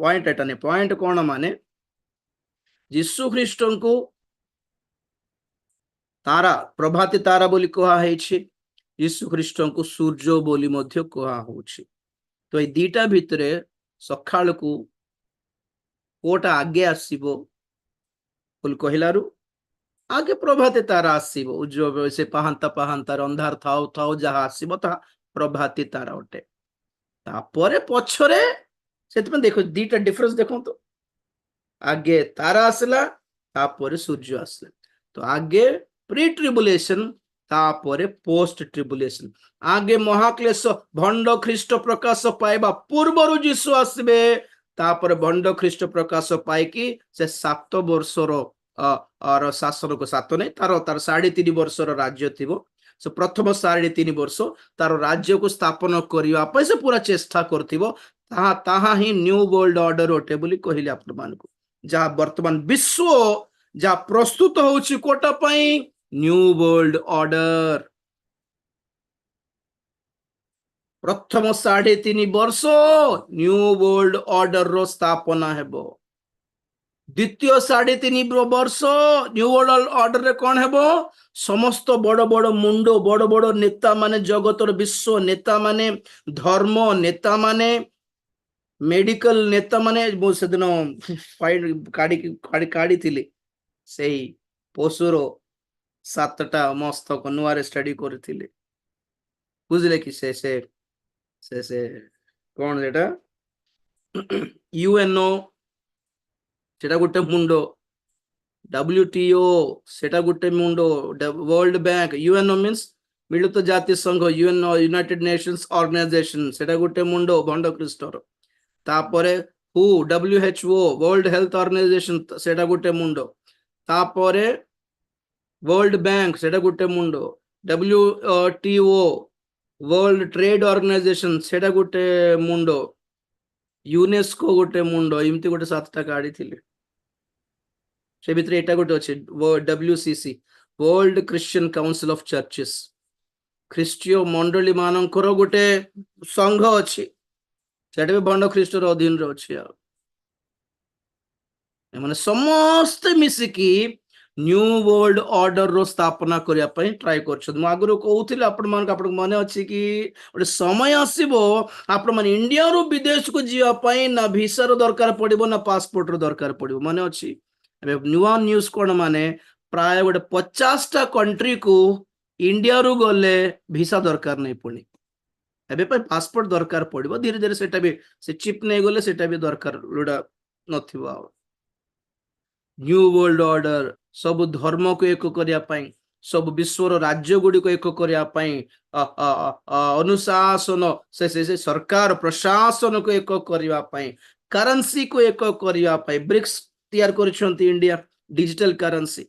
point एटा नहीं point कौन माने यीशु ख्रीष्ट को तारा प्रभाती तारा बोली कहा यीशु ख्रीष्ट को सूर्य बोली मध्य कहा होछि तो ये दीटा भितर सकाळ को कोटा आगे आसीबो बोली कहलारू आगे प्रभाती तारा आसीबो उज्जवल से पाहांता पाहांतार अंधार थाउ थाउ जहा आसीबो ता प्रभाती तारा उठे तापरे पछरे सेतमे देखो दीटा डिफरेंस देखो तो आगे तारा आसला तापरे सूर्य आसला तो आगे प्री ट्रिबुलेशन तापरे पोस्ट ट्रिबुलेशन आगे महाक्लेश भंड ख्रीष्ट प्रकाश पाइबा पूर्वरु जीशु आसबे तापरे भंड ख्रीष्ट प्रकाश पाइकी से 7 वर्षर और शासन को 7 नहीं तार 3.5 वर्षर राज्य थिबो से प्रथम 3.5 वर्ष तार राज्य को स्थापन करिवा पय से पूरा चेष्टा करथिबो ताहा ही न्यू वर्ल्ड ऑर्डर ओटे बोली कहिली आपन मानको जा वर्तमान विश्व जा प्रस्तुत होछि कोटा पई न्यू वर्ल्ड ऑर्डर प्रथम 3.5 वर्ष न्यू वर्ल्ड ऑर्डर रो स्थापना हेबो द्वितीय 3.5 वर्ष न्यू वर्ल्ड ऑर्डर रे कौन हेबो समस्त बड़ बड़ मुंडो बड़ बड़ नेता माने जगतर विश्व नेता माने धर्म नेता माने मेडिकल नेता माने से दिन फाइट काढ़ी थिले सेही पशुरो 7टा मस्तक नुआरे स्टडी करथिले बुझले कि से कौन जेटा यूएनओ सेटा गोटे मुंडो WTO सेटा गोटे मुंडो वर्ल्ड बैंक यूएनओ मीन्स मिलित जाति संघ यूएनओ यूनाइटेड नेशंस ऑर्गेनाइजेशन सेटा गोटे मुंडो भंड ख्रीष्टर तापरे WHO वर्ल्ड हेल्थ ऑर्गेनाइजेशन सेटा गोटे मुंडो तापरे वर्ल्ड बैंक सेटा गोटे मुंडो WTO वर्ल्ड ट्रेड ऑर्गेनाइजेशन सेटा गोटे मुंडो यूनेस्को गोटे मुंडो इमती गोटे 7टा गाड़ी थिले से भितर एटा गोटे अछि WCC world Christian council of churches ख्रीष्टीय मंडली मानकर गोटे संघ अछि सेटा भी भंड ख्रीष्टर अधीन रे अछि माने समस्त मिसिकी न्यू वर्ल्ड ऑर्डर रो स्थापना करिया पई ट्राई करछन म आगरो कहउथिले आपण मान आपण माने अछि कि ओटे समय आसीबो आपण मान इंडिया रो विदेश को जिया पई ना वीसा रो दरकार पड़िबो ना पासपोर्ट रो दरकार पड़िबो माने अछि एबे न्यूआ न्यूज कोन माने प्राय गोटे 50टा कंट्री को इंडिया रो गले वीसा दरकार नै पड़ी एबे पई पासपोर्ट दरकार पड़िबो धीरे धीरे सेटा भी से चिप नै गले सेटा भी दरकार लोडा नथिबो न्यू वर्ल्ड ऑर्डर सब धर्म को एक करिया पई सब विश्वर राज्य गुडी को एक करिया पई अनुशासन से सरकार प्रशासन को एक करिया पई करेंसी को एक करिया पई ब्रिक्स तैयार करछंती इंडिया डिजिटल करेंसी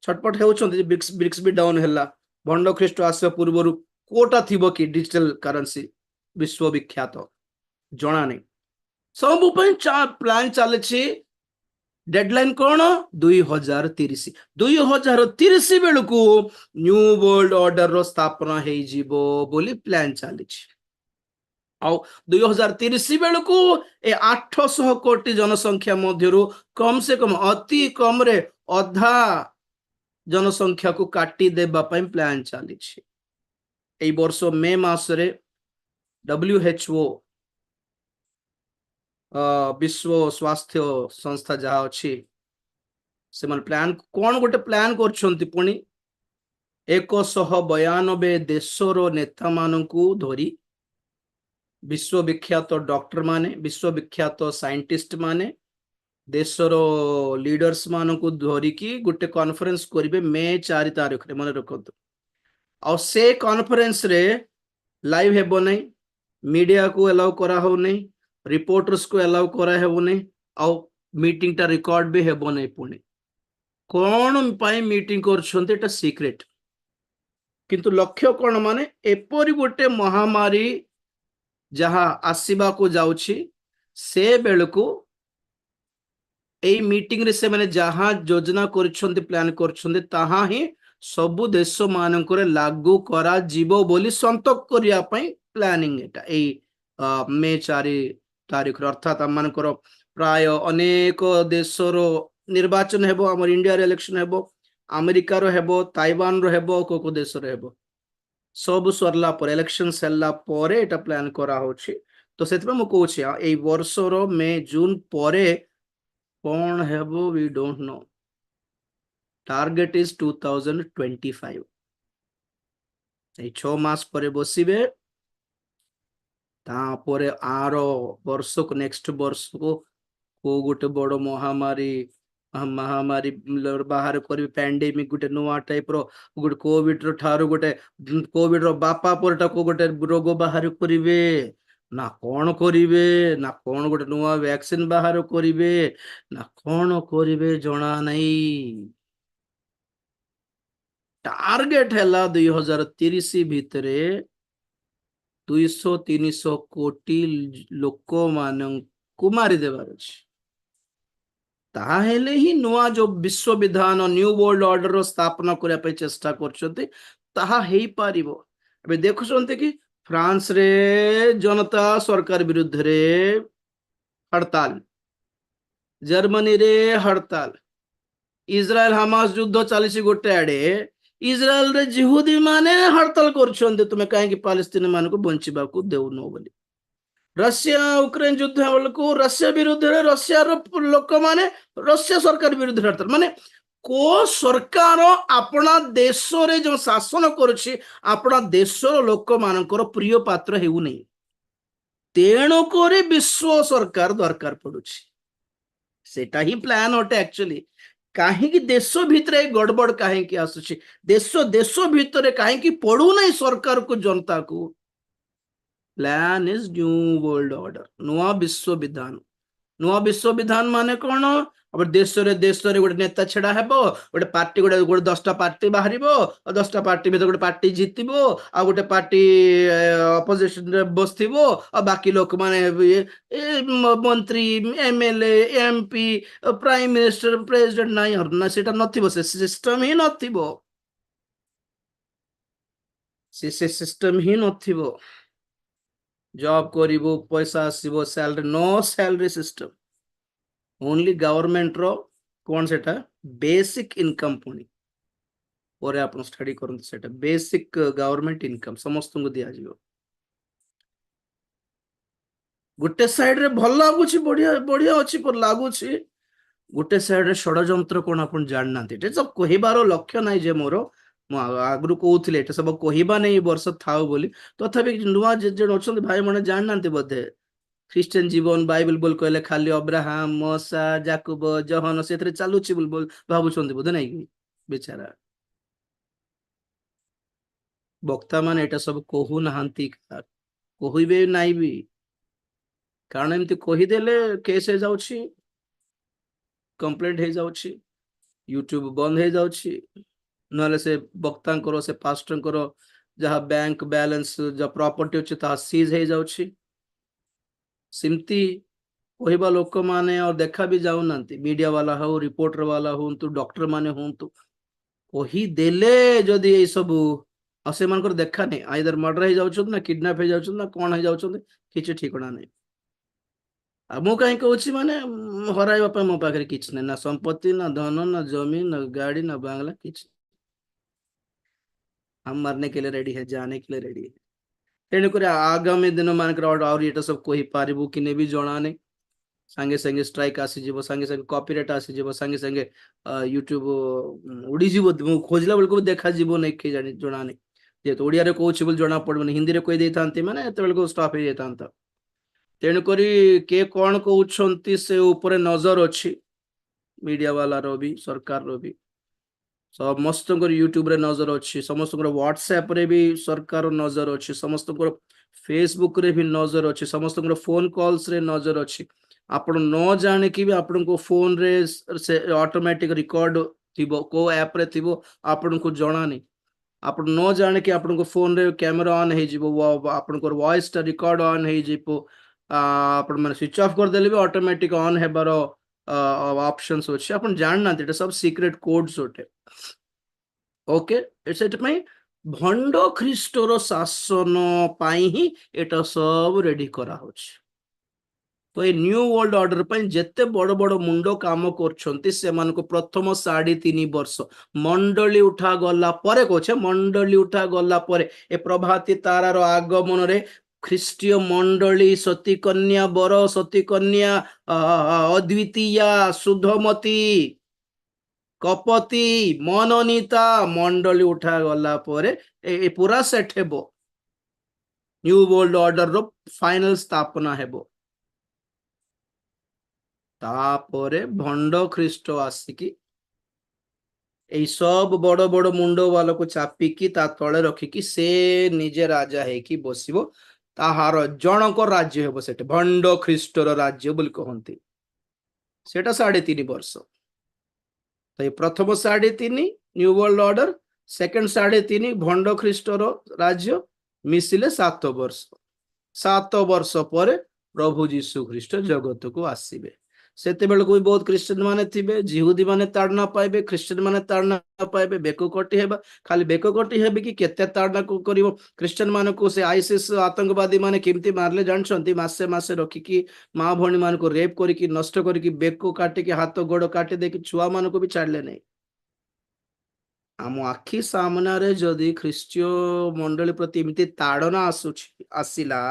छटपट हेउछंती ब्रिक्स भी डाउन हैला भंड ख्रीष्ट आसे पूर्वरु कोटा थिबो कि डिजिटल करेंसी विश्व विख्यात जणा नै सब पई प्लान चले छी डेडलाइन कौन 2030 बेलू को न्यू वर्ल्ड ऑर्डर रो स्थापना हे जीवो बोली प्लान चली 2030 बेलू को ए 800 कोटी जनसंख्या मध्यरु कम से कम अति कम रे अधा जनसंख्या को काटी देबा पई प्लान चली ए वर्ष मे मास रे WHO विश्व स्वास्थ्य संस्था जहाँ अच्छी से मन प्लान कौन गोटे प्लान करछंती पुणी 192 देशर नेता मानकू धरी विश्व विख्यात डॉक्टर माने विश्व विख्यात साइंटिस्ट माने देशर लीडर्स मानकू धरिकी गोटे कॉन्फ्रेंस करिवे मे 4 तारिख रे मन रखत आ से कॉन्फ्रेंस रे लाइव हेबो नै मीडिया को अलाउ करा हो नै रिपोर्टर्स को अलाउ करा हेबो नै आ मीटिंग टा रिकॉर्ड भी हेबो नै पुणी कौन पाई मीटिंग करछंती एटा सीक्रेट किंतु लक्ष्य कौन माने एपरी गोटे महामारी जहाँ आसीबा को जाउछि से बेलको ए मीटिंग रे से माने जहाँ योजना करछंती प्लान करछंती ताहा ही सबु देश मानकर लागू करा जीवो बोली संतोक करिया पई प्लानिंग एटा ए मे 4 तारीख अर्थात आम मानकर प्राय अनेक देशर निर्वाचन हेबो हमर इंडिया रे इलेक्शन हेबो अमेरिका रो हेबो ताइवान रो हेबो को देश रो हेबो सब सरला पर इलेक्शन सरला पर एटा प्लान करा होछि तो सेतबे मु कहूछि ए वर्ष रो मे जून परे कोन हेबो we don't know target is 2025 ए 6 मास परे बसिबे तापरे आरो वर्ष को नेक्स्ट वर्ष को गोटे बड़ महामारी महामारी बाहर कर पैंडेमिक गोटे नुआ टाइप रो गोटे कोविड रो ठारो गोटे कोविड रो बापा परटा को गोटे रोग बाहर करिवे ना कौन करिवे ना कौन गोटे नुआ वैक्सीन बाहर करिवे ना कौन करिवे जना नहीं टार्गेट हैला 2030 भितरे 200-300 कोटी लोक मानू मारी देवार अछि ताहेले ही नुआ जो विश्व विधान न्यू वर्ल्ड ऑर्डर रो स्थापना करया पे चेष्टा करछते ताहा हेई पारिबो एबे देखुछन्ते कि फ्रांस रे जनता सरकार विरुद्ध रे हड़ताल जर्मनी रे हड़ताल इजराइल हमास युद्ध चलिछि गोटे आडे इजराइल रे जिहुदी माने हड़ताल करछन्ते तुमे काहे कि पालेस्तीन मान को बंचिबा को देउनो बोली रशिया यूक्रेन युद्ध बेलू रशिया विरुद्ध रशिया लोक माने रशिया सरकार विरुद्ध हड़ताल माने को सरकार अपना देश रे जो शासन करुछि अपना देशर लोक मानकर प्रिय पात्र हेउ नै तेणु करे विश्व सरकार दरकार पड़ुछि सेटा ही प्लान अटे एक्चुअली काहे कि देश भितरे गड़बड़ काहे कि आसुछि देश भितरे काहे कि पड़ू नै सरकार को जनता को plan is new world order नुआ विश्व विधान माने कौन अब देश रे गोटे नेता छेड़ा हेबो गोटे पार्टी गोटे 10टा पार्टी बाहरिबो 10टा पार्टी भीतर गोटे पार्टी जीतिबो आ गोटे पार्टी अपोजिशन रे बसथिबो आ बाकी लोक माने मंत्री MLA MP prime minister president नाही ना सेटा नथिबो से सिस्टम ही नथिबो से सिस्टम ही नथिबो जॉब करिबो पैसा आसीबो salary no salary system only government रो कोन सेटा बेसिक इनकम पुनी और आपण स्टडी करन सेटा बेसिक गवर्नमेंट इनकम समस्त को दिया जिवो गुटे साइड रे भल लागुछि बढ़िया बढ़िया अछि पर लागुछि गुटे साइड रे षडयंत्र कोन आपण जानना एटे सब कहिबारो लक्ष्य नाही जे मोरो आगु कहूले ये सब कहवा नहीं वर्ष था बोली तथापि नुआ जे अच्छा भाई मैंने जानना बोधे ख्रीस्टियन जीवन बाइबल बोल कहले खाली अब्राहम मूसा जाकूब जहन से चलुची बोल भावुं बोधे नहीं कि बेचारा वक्ता मान एटा सब कहू ना कहबे नाई भी कारण एमती कहीदेले केस हो जाउछि कंप्लेंट हो जाउछि यूट्यूब बंद हो जाउछि नले से वक्ता से पास्टर जहाँ बैंक बैलेंस जो प्रॉपर्टी अच्छे ता सीज हो जाउछि सिमती कहवा लोक माने और देखा भी जाऊ ना मीडिया वाला हो रिपोर्टर वाला हूँ तो डॉक्टर माने हूँ तो कही देले जदि ये सब से देखा नहीं आइदर मर्डर हो जाउछ ना किडनैप हो जाउछ ना कौन हो जाउछ किछि ठिकाना नहीं आ मु कहीं कहूँ माने हराइबा मो पाखे किछि ना संपत्ति ना धन ना जमीन ना गाड़ी ना बांगला किछि हम मरने के लिए रेडी है जाने के लिए रेडी है तेणुक आगामी दिन मानक ये सब कही पारिबु कि ने भी जना नहीं संगे संगे स्ट्राइक आसीजिवो संगे संगे कॉपीराइट आसीजिवो संगे संगे यूट्यूब उड़ी जीवो खोजला बेलको देखा जीवो नहीं के जानी जना नहीं जेतो ओडिया रे कहूछि बोल जना पड़बनी हिंदी रे कहि देथांती माने एते बेलको स्टॉप हो जेतांता तेणुक के कौन कहउछंती से ऊपर नजर अच्छी मीडिया वाला रो भी सरकार रो भी समस्त यूट्यूब रे नजर अच्छी समस्त व्हाट्सएप रे भी सरकार नजर अच्छी समस्त फेसबुक रे भी नजर अच्छी समस्त फोन कॉल्स रे नजर अच्छी आपण न जाने कि भी आपण को फोन रे से ऑटोमेटिक रिकॉर्ड थिबो को ऐप रे थिबो आपण को जणा नहीं आपण न जाने कि आपण को फोन रे कैमरा ऑन हे जिवो आपण को वॉइस टा रिकॉर्ड ऑन हे जिवो आपण माने स्विच ऑफ कर देले भी ऑटोमेटिक ऑन हेबारो ऑप्शंस अछि आपण जान ना एटा सब सीक्रेट कोड्स होटे ओके सेट में भंड ख्रीष्टर शासन पाई ही एटा सब रेडी करा होछि तो ये न्यू वर्ल्ड ऑर्डर पर जिते बड़ बड़ मुंड काम कर प्रथम 3.5 वर्ष मंडली उठा गला परे कहे मंडली उठा गला परे ए प्रभाती तारार आगमन रे ख्रीष्टीय मंडली सती कन्या बर सती कन्या अद्वितीया शुद्धमती कपति मननीता मंडली उठा गला परे ए पूरा सेट हेबो न्यू वर्ल्ड ऑर्डर रो फाइनल स्थापना हेबो तापरे भंड ख्रीष्ट आसिकी एई सब बड़ बड़ मुंड वाला को चापिकी ता तले रखिकी से निजे राजा हेकी बसिबो ताहार जनक राज्य हेबो सेटे भंड ख्रीष्टर राज्य बोली कहंती सेटा 3.5 वर्ष तो ये प्रथम 3.5 न्यू वर्ल्ड ऑर्डर सेकंड 3.5 भंड ख्रीष्टर राज्य मिसिले 7 वर्ष 7 वर्ष पर प्रभु जीशु ख्रीष्ट जगत को आसीबे सेते बेल को भी बहुत क्रिश्चियन माने थिबे जिहुदी माने ताड़ना पाइबे क्रिश्चियन माने ताड़ना पाइबे बेको कटी हेबा खाली बेको कटी हेबे कि केते ताड़ना को करिवो क्रिश्चियन माने को से आईएसआईएस आतंकवादी माने केमती मारले जानछंती मासे मासे रखिकी मां भणी मान को रेप करिकी नष्ट करिकी बेको काटी के हाथ गोड़ काटी देकी छुआ मान को भी छाड़ले नहीं आम आखि सामना रे जदि ख्रीष्टीय मंडली प्रति एमती ताड़ना आसिला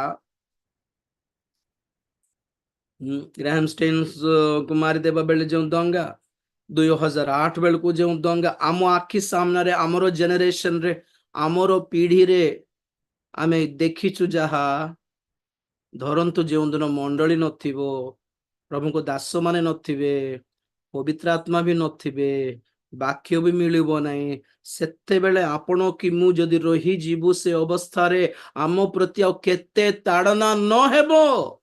ग्राहम स्टेन्स को मारिदेवा बेले जो दंगा 2008 बेल को जो दंगा आम आखि सामना रे आमर जेनेरेशन रे आमर पीढ़ी रे आमे देखिचु जहा धरंतु जो दिन मंडली नथिबो प्रभु को दास माने नथिबे पवित्र आत्मा भी नथिबे वाक्य भी मिलिबो नाही सेते बेले आपण कि मु जदि रही जीवु से अवस्था रे आम प्रति केते ताड़ना न हेबो